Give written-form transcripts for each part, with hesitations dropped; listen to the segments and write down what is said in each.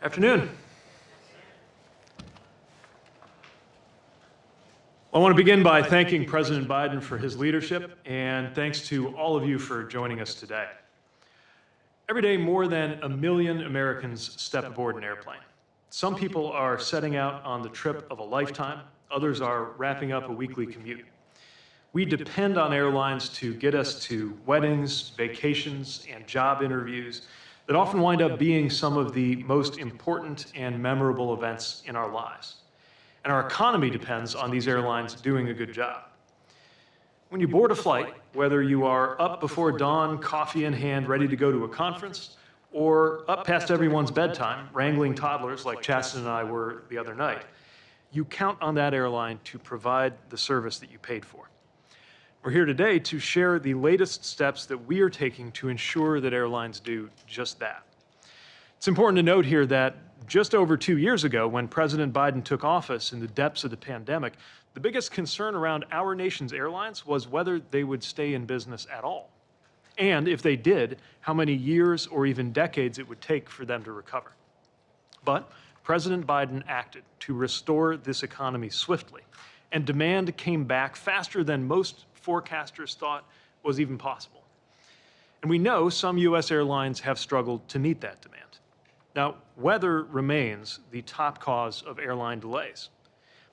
Afternoon. I want to begin by thanking President Biden for his leadership, and thanks to all of you for joining us today. Every day, more than 1 million Americans step aboard an airplane. Some people are setting out on the trip of a lifetime. Others are wrapping up a weekly commute. We depend on airlines to get us to weddings, vacations, and job interviews that often wind up being some of the most important and memorable events in our lives. And our economy depends on these airlines doing a good job. When you board a flight, whether you are up before dawn, coffee in hand, ready to go to a conference, or up past everyone's bedtime, wrangling toddlers like Chasten and I were the other night, you count on that airline to provide the service that you paid for. We're here today to share the latest steps that we are taking to ensure that airlines do just that. It's important to note here that just over 2 years ago, when President Biden took office in the depths of the pandemic, the biggest concern around our nation's airlines was whether they would stay in business at all. And if they did, how many years or even decades it would take for them to recover. But President Biden acted to restore this economy swiftly, and demand came back faster than most forecasters thought was even possible. And we know some U.S. airlines have struggled to meet that demand. Now, weather remains the top cause of airline delays,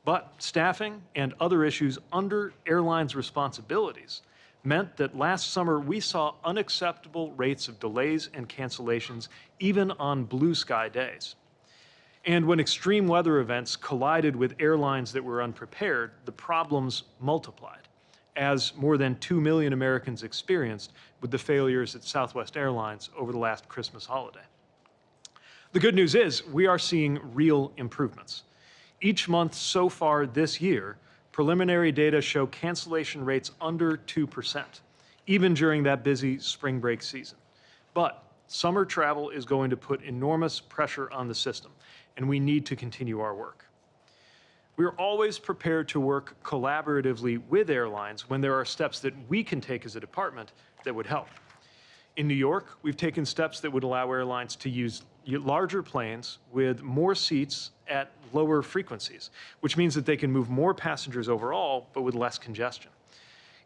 but staffing and other issues under airlines' responsibilities meant that last summer we saw unacceptable rates of delays and cancellations even on blue sky days. And when extreme weather events collided with airlines that were unprepared, the problems multiplied, as more than 2 million Americans experienced with the failures at Southwest Airlines over the last Christmas holiday. The good news is we are seeing real improvements. Each month so far this year, preliminary data show cancellation rates under 2%, even during that busy spring break season. But summer travel is going to put enormous pressure on the system, and we need to continue our work. We are always prepared to work collaboratively with airlines when there are steps that we can take as a department that would help. In New York, we've taken steps that would allow airlines to use larger planes with more seats at lower frequencies, which means that they can move more passengers overall, but with less congestion.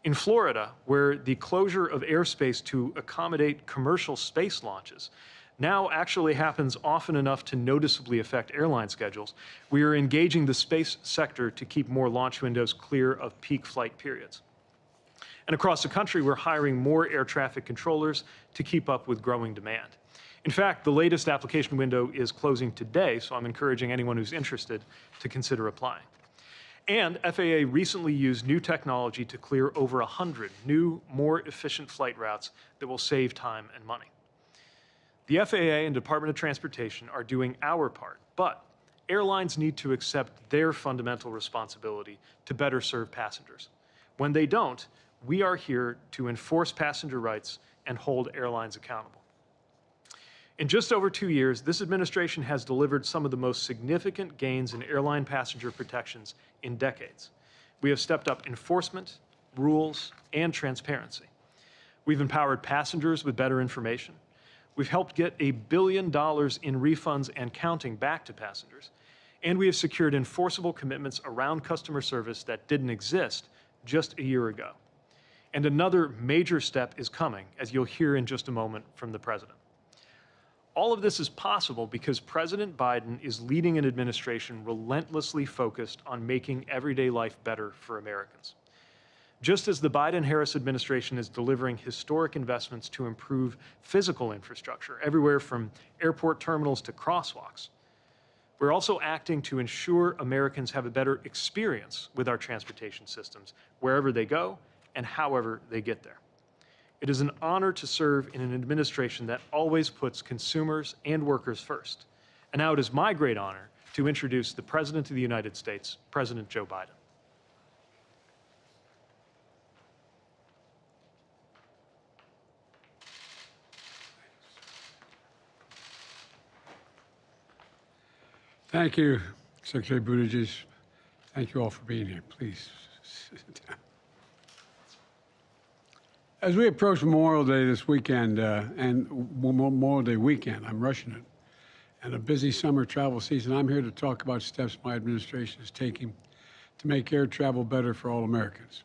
In Florida, where the closure of airspace to accommodate commercial space launches now actually happens often enough to noticeably affect airline schedules, we are engaging the space sector to keep more launch windows clear of peak flight periods. And across the country, we're hiring more air traffic controllers to keep up with growing demand. In fact, the latest application window is closing today, so I'm encouraging anyone who's interested to consider applying. And FAA recently used new technology to clear over 100 new, more efficient flight routes that will save time and money. The FAA and Department of Transportation are doing our part, but airlines need to accept their fundamental responsibility to better serve passengers. When they don't, we are here to enforce passenger rights and hold airlines accountable. In just over 2 years, this administration has delivered some of the most significant gains in airline passenger protections in decades. We have stepped up enforcement, rules, and transparency. We've empowered passengers with better information. We've helped get $1 billion in refunds and counting back to passengers. And we have secured enforceable commitments around customer service that didn't exist just a year ago. And another major step is coming, as you'll hear in just a moment from the President. All of this is possible because President Biden is leading an administration relentlessly focused on making everyday life better for Americans. Just as the Biden-Harris administration is delivering historic investments to improve physical infrastructure, everywhere from airport terminals to crosswalks, we're also acting to ensure Americans have a better experience with our transportation systems, wherever they go and however they get there. It is an honor to serve in an administration that always puts consumers and workers first. And now it is my great honor to introduce the President of the United States, President Joe Biden. Thank you, Secretary Buttigieg. Thank you all for being here. Please sit down. As we approach Memorial Day this weekend, and Memorial Day weekend, I'm rushing it, and a busy summer travel season, I'm here to talk about steps my administration is taking to make air travel better for all Americans.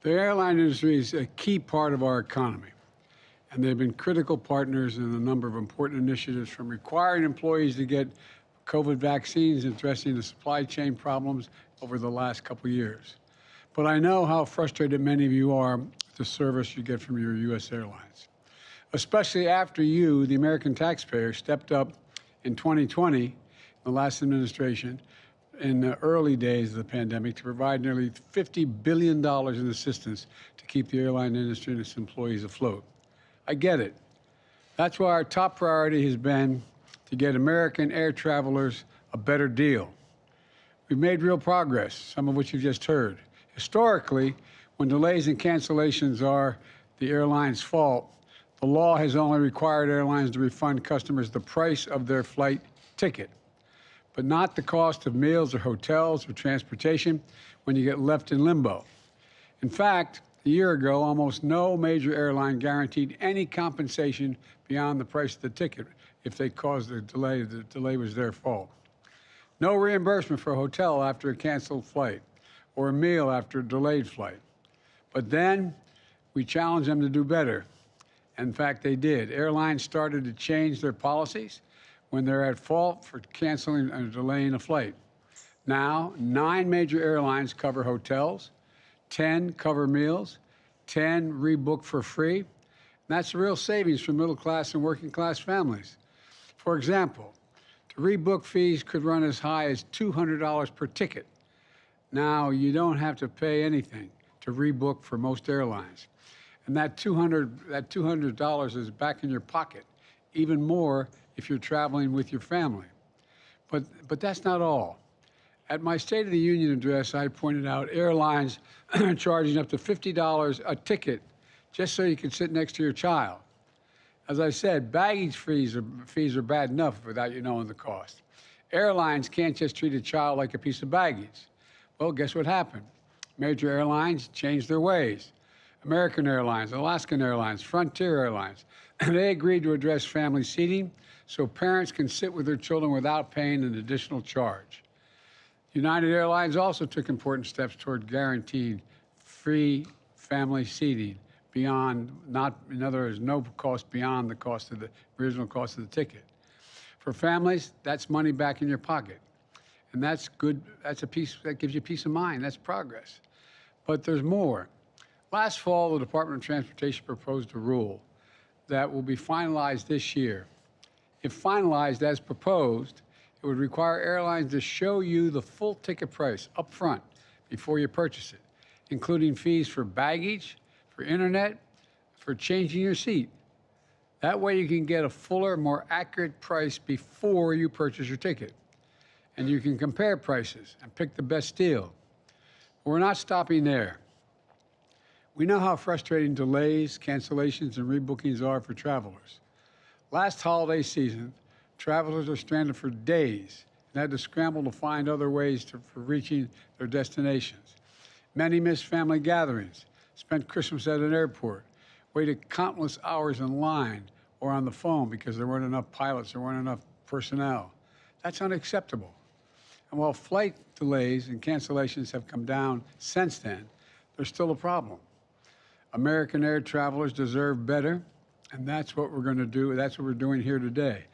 The airline industry is a key part of our economy, and they've been critical partners in a number of important initiatives, from requiring employees to get COVID vaccines and addressing the supply chain problems over the last couple of years. But I know how frustrated many of you are with the service you get from your U.S. airlines, especially after you, the American taxpayer, stepped up in 2020, the last administration, in the early days of the pandemic, to provide nearly $50 billion in assistance to keep the airline industry and its employees afloat. I get it. That's why our top priority has been to get American air travelers a better deal. We've made real progress, some of which you've just heard. Historically, when delays and cancellations are the airline's fault, the law has only required airlines to refund customers the price of their flight ticket, but not the cost of meals or hotels or transportation when you get left in limbo. In fact, a year ago, almost no major airline guaranteed any compensation beyond the price of the ticket if they caused a delay. The delay was their fault. No reimbursement for a hotel after a canceled flight or a meal after a delayed flight. But then we challenged them to do better. In fact, they did. Airlines started to change their policies when they're at fault for canceling or delaying a flight. Now, 9 major airlines cover hotels, 10 cover meals, 10 rebook for free. And that's a real savings for middle-class and working-class families. For example, the rebook fees could run as high as $200 per ticket. Now, you don't have to pay anything to rebook for most airlines. And that $200 is back in your pocket, even more if you're traveling with your family. But that's not all. At my State of the Union address, I pointed out airlines charging up to $50 a ticket just so you can sit next to your child. As I said, baggage fees are bad enough without you knowing the cost. Airlines can't just treat a child like a piece of baggage. Well, guess what happened? Major airlines changed their ways. American Airlines, Alaskan Airlines, Frontier Airlines, they agreed to address family seating so parents can sit with their children without paying an additional charge. United Airlines also took important steps toward guaranteeing free family seating beyond, in other words, no cost beyond the cost of the original cost of the ticket. For families, that's money back in your pocket. And that's good. That's a piece that gives you peace of mind. That's progress. But there's more. Last fall, the Department of Transportation proposed a rule that will be finalized this year. If finalized as proposed, it would require airlines to show you the full ticket price up front before you purchase it, including fees for baggage, for internet, for changing your seat. That way you can get a fuller, more accurate price before you purchase your ticket. And you can compare prices and pick the best deal. But we're not stopping there. We know how frustrating delays, cancellations, and rebookings are for travelers. Last holiday season, travelers are stranded for days and had to scramble to find other ways for reaching their destinations. Many missed family gatherings, spent Christmas at an airport, waited countless hours in line or on the phone because there weren't enough pilots, there weren't enough personnel. That's unacceptable. And while flight delays and cancellations have come down since then, there's still a problem. American air travelers deserve better, and that's what we're going to do. That's what we're doing here today.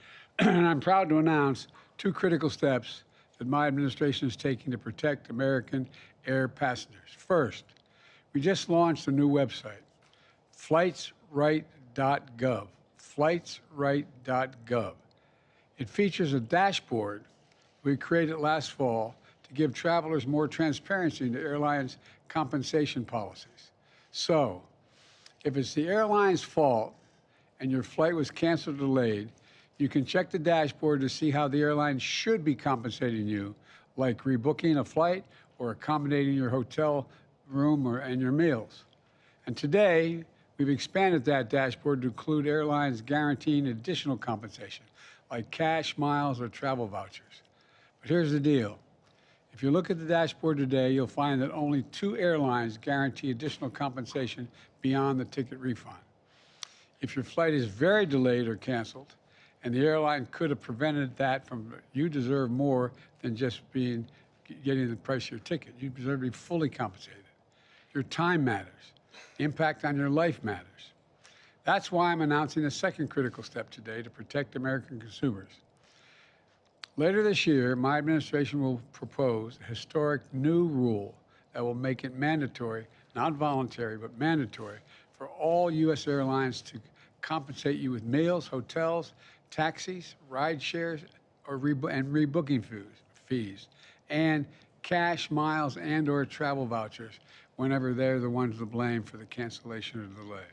And I'm proud to announce 2 critical steps that my administration is taking to protect American air passengers. First, we just launched a new website, flightsright.gov, flightsright.gov. It features a dashboard we created last fall to give travelers more transparency into airlines' compensation policies. So, if it's the airline's fault and your flight was canceled or delayed, you can check the dashboard to see how the airline should be compensating you, like rebooking a flight or accommodating your hotel room and your meals. And today, we've expanded that dashboard to include airlines guaranteeing additional compensation, like cash, miles, or travel vouchers. But here's the deal. If you look at the dashboard today, you'll find that only 2 airlines guarantee additional compensation beyond the ticket refund. If your flight is very delayed or canceled, And the airline could have prevented that from, you deserve more than just getting the price of your ticket. You deserve to be fully compensated. Your time matters. Impact on your life matters. That's why I'm announcing a second critical step today to protect American consumers. Later this year, my administration will propose a historic new rule that will make it mandatory, not voluntary, but mandatory, for all U.S. airlines to compensate you with meals, hotels, taxis, ride shares, and rebooking fees, and cash, miles, and/or travel vouchers whenever they're the ones to blame for the cancellation or delay.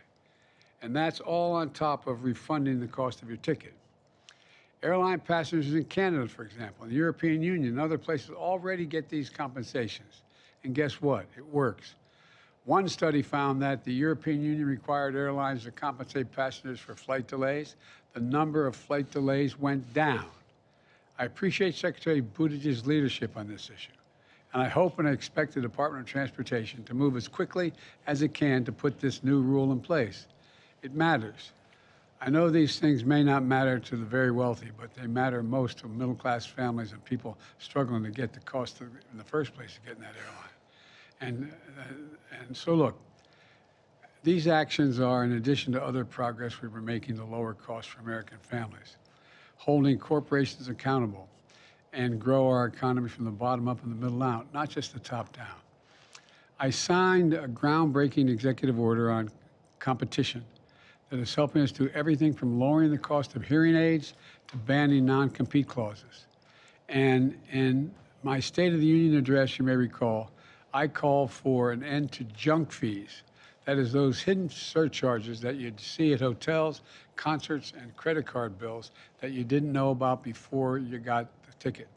And that's all on top of refunding the cost of your ticket. Airline passengers in Canada, for example, the European Union, and other places already get these compensations. And guess what? It works. One study found that the European Union required airlines to compensate passengers for flight delays. The number of flight delays went down. I appreciate Secretary Buttigieg's leadership on this issue, and I hope and I expect the Department of Transportation to move as quickly as it can to put this new rule in place. It matters. I know these things may not matter to the very wealthy, but they matter most to middle-class families and people struggling to get the cost in the first place of getting that airline. And so look, these actions are in addition to other progress we've been making to lower costs for American families, holding corporations accountable, and grow our economy from the bottom up and the middle out, not just the top down. I signed a groundbreaking executive order on competition that is helping us do everything from lowering the cost of hearing aids to banning non-compete clauses. And in my State of the Union address, you may recall, I called for an end to junk fees. That is, those hidden surcharges that you'd see at hotels, concerts, and credit card bills that you didn't know about before you got the ticket.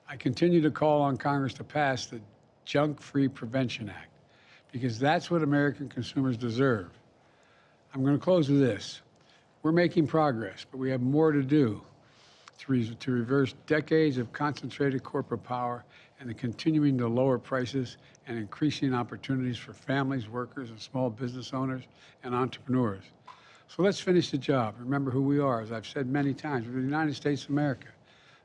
I continue to call on Congress to pass the Junk-Free Prevention Act, because that's what American consumers deserve. I'm going to close with this. We're making progress, but we have more to do to reverse decades of concentrated corporate power and the continuing to lower prices and increasing opportunities for families, workers, and small business owners and entrepreneurs. So let's finish the job. Remember who we are. As I've said many times, we're the United States of America.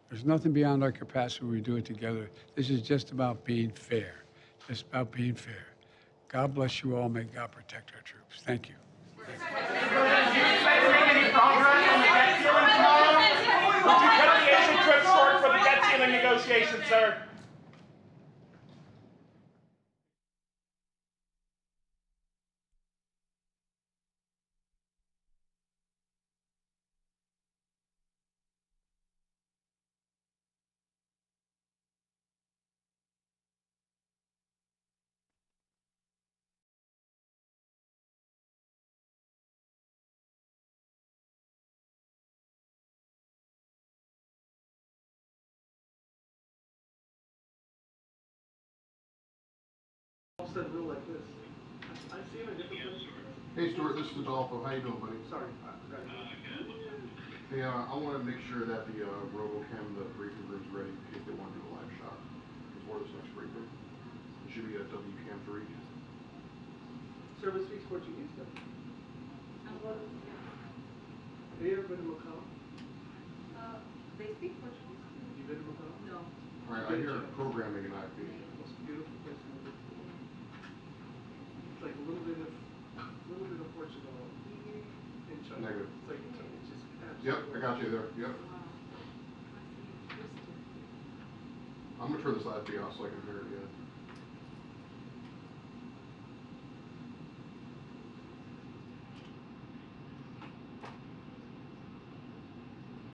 There's nothing beyond our capacity when we do it together. This is just about being fair. Just about being fair. God bless you all. May God protect our troops. Thank you. Would you cut the Asian trip short for the debt ceiling negotiations, sir? Hey Stuart, this is Adolfo. How you doing, buddy? Sorry. Hey, I want to make sure that the RoboChem, the briefing room's ready in case they want to do a live shot before this next briefing. It should be a WCAM 3. Service speaks Portuguese, though. Have you ever been to Macau? They speak Portuguese. You been to Macau? No. Alright, I hear programming and IP. Most beautiful place in the world. It's like a little bit of Portugal in China. Negative. It's like it's just absolutely. Yep, I got you there. Yep. I'm gonna turn this IP off so I can hear it again.